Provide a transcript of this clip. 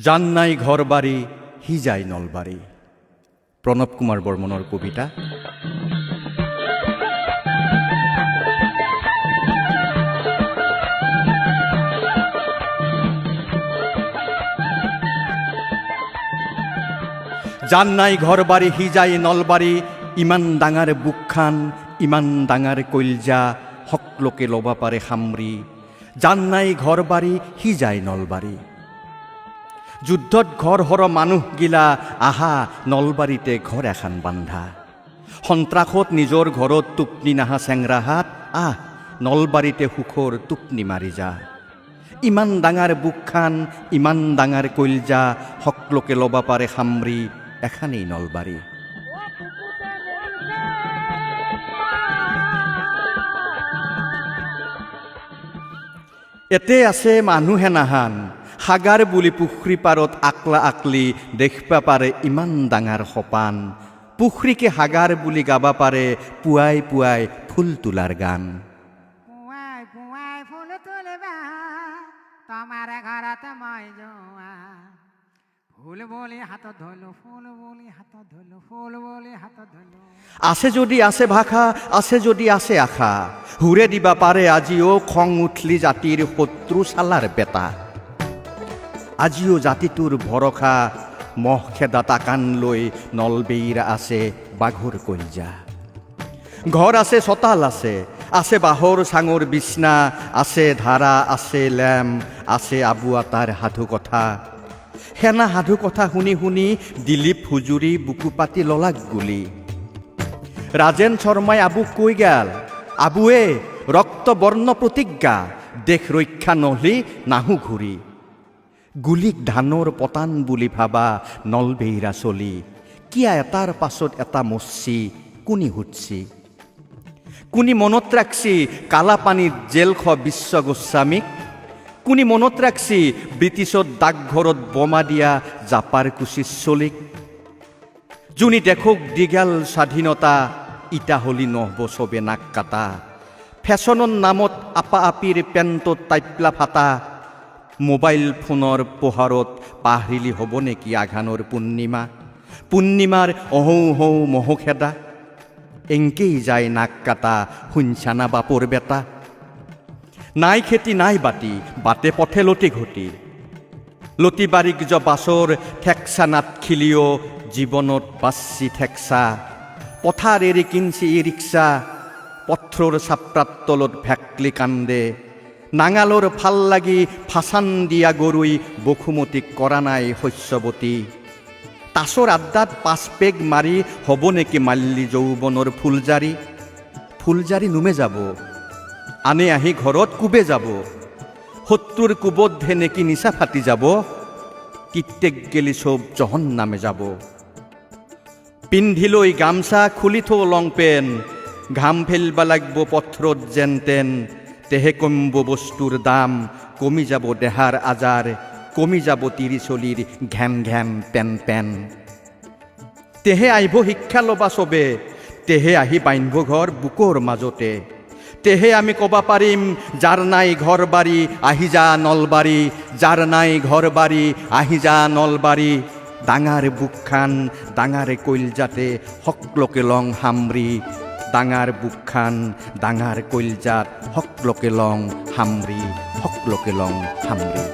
যান নাই ঘর বাড়ি হি যায় নলবাড়ি। প্রণব কুমার বর্মনের কবিতা। যান নাই ঘর বাড়ি হি যায় নলবাড়ি, ইমান ডাঙার বুকখান ইমান ডাঙার কইলজা, হক লোকে লবা পারে হামরি। যান নাই ঘর বাড়ি হি যায় নলবাড়ি। যুদ্ধত ঘর হর মানুহ গিলা আহা নলবাৰীতে ঘৰ এখন বান্ধা। সন্ত্ৰাসত নিজৰ ঘৰত টোপনি নাহা চেংৰাহাত আহ নলবাৰীতে সুখৰ টোপনি মাৰি যা। ইমান ডাঙৰ বুকখান ইমান ডাঙৰ কইলজা, সকলোকে ল'বা পাৰে সামৰি এখানেই নলবাৰী। এতে আছে মানুহে নাহান, সাগাৰ বুলি পুখুৰী পাৰত আকলা আকলি দেখবা পাৰে ইমান ডাঙৰ সপান। পুখুৰীকে সাগাৰ বুলি গাবা পাৰে পুৱাই পুৱাই ফুল তোলাৰ গান। পুৱাই পুৱাই ফুল তুলিবা তোমাৰ ঘৰত মই যোৱা, ফুল বুলি হাতত ধলো ফুল বুলি হাতত ধলো ফুল বুলি হাতত ধলো। আছে যদি আছে ভাষা আছে যদি আছে আশা, হুৰে দিবা পাৰে আজিও খং উঠলি জাতিৰ শত্ৰু চালাৰ বেটা। আজিও জাতিটোৰ ভৰসা মহ খেদা তাকান লৈ নলবেইৰা আছে বাঘৰ কইলজা। ঘৰ আছে চতাল আছে, আছে বাঁহৰ চাঙৰ বিছনা, আছে ধাৰা আছে লেম, আছে আবু আতাৰ সাধু কথা। সেনা সাধু কথা শুনি শুনি দিলীপ হুজুৰি বুকু পাতি ললাক গুলি। ৰাজেন শৰ্মাই আবুক কৈ গেল, আবুৱে ৰক্ত বৰ্ণ প্ৰতিজ্ঞা, দেশ ৰক্ষা নহলি নাহো ঘূৰি। গুলিক ধানৰ পতান বুলি ভাবা নলবেইৰা চলি, কিয়া এটাৰ পাছত এটা মচ্ছি কোনি সুধছি। কোনি মনত ৰাখছি কালাপানীত জেল খোৱা বিশ্ব গোস্বামীক, কোনি মনত ৰাখছি ব্ৰিটিছত ডাকঘৰত বোমা দিয়া জাপাৰ কুচিৰ চলিক। যোনি দেখোক দীঘল স্বাধীনতা, ইটা হলি নহব চবে নাক কাটা। ফেশ্বনৰ নামত আপা আপিৰ পেণ্টত টাইপলা ফাটা, মোবাইল ফোনৰ পোহাৰত পাহৰিলি হ'ব নেকি আঘানৰ পূৰ্ণিমা। পূৰ্ণিমাৰ অহৌ হৌ মহ খেদা, এংকেই যায় নাক কাটা শুনছানা বাপৰ বেটা। নাই খেতি নাই বাতি, বাটে পথে লতি ঘটি। লতি বাৰীক য বাছৰ ঠেকচা নাট খিলিও জীৱনত বাচছি ঠেকচা। পথাৰ এৰি কিনছি ই ৰিক্সা, পথৰৰ চাপ্ৰাত তলত ভেকলি কান্দে। নাঙালৰ ফাল লাগি ফাচান দিয়া গৰুই বসুমতীক কৰা নাই শস্যৱতী। তাচৰ আড্ডাত 5 পেগ মাৰি হ'ব নেকি মাল্লি যৌৱনৰ ফুলজাৰি। ফুলজাৰি নুমে যাব, আনে আহি ঘৰত কোবে যাব। শত্ৰুৰ কোবত নেকি নিচা ফাটি যাব, কিত্যেক গেলি চব জহন নামে যাব। পিন্ধি লৈ গামচা খুলি থৌ লং পেণ্ট, ঘাম ফেলবা লাগব পথৰত যেন তেন। তেহে কমিব বস্তুৰ দাম, কমি যাব দেহাৰ আজাৰ, কমি যাব তিৰি চলিৰ ঘেন ঘেন পেন পেন। তেহে আহিব শিক্ষা ল'বা চবে, তেহে আহি বান্ধিব ঘৰ বুকৰ মাজতে। তেহে আমি ক'বা পাৰিম যাৰ নাই ঘৰ বাৰী আহি যা নলবাৰী, যাৰ নাই ঘৰ বাৰী আহি যা নলবাৰী। ডাঙাৰ বুকখান ডাঙাৰ কইলজাতে সকলোকে লং হামৰি। ডাঙাৰ বুকখান ডাঙাৰ কইলজাত সকলোকে লং হামৰি, সকলোকে লং হামৰি।